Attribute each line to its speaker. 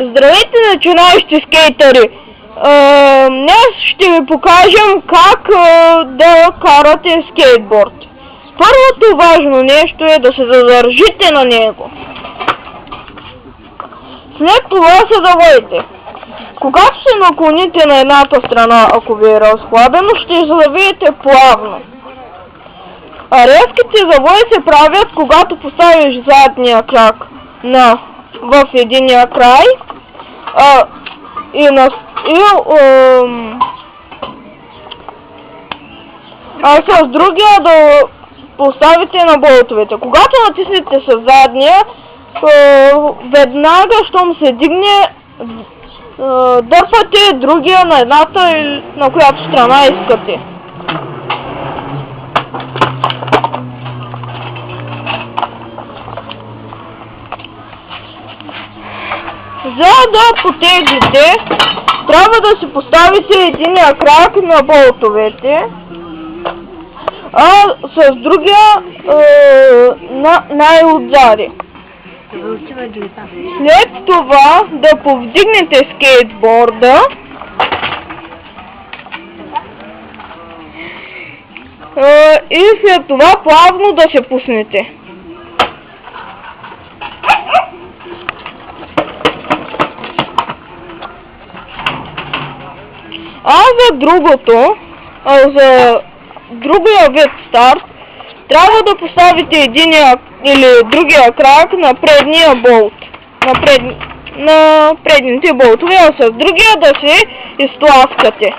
Speaker 1: Здравейте, начинаещи скейтъри! Днес ще ви покажем как да карате скейтборд. Първото важно нещо е да се задържите на него. След това се завойте. Когато се наклоните на едната страна, ако ви е разхлабено, ще завиете плавно. А резките завои се правят, когато поставиш задния крак в единия край с другия да поставите на болтовете. Когато натиснете с задния, веднага, щом се дигне, дърпате другия на едната или на която страна искате. За да потеглите, трябва да си поставите единия крак на болтовете, а с другия най-отзади. След това да повдигнете скейтборда и след това плавно да се пуснете. За другия вид старт, трябва да поставите единия или другия крак на предния болт, на предните болтове, а с другия да се изтласкате.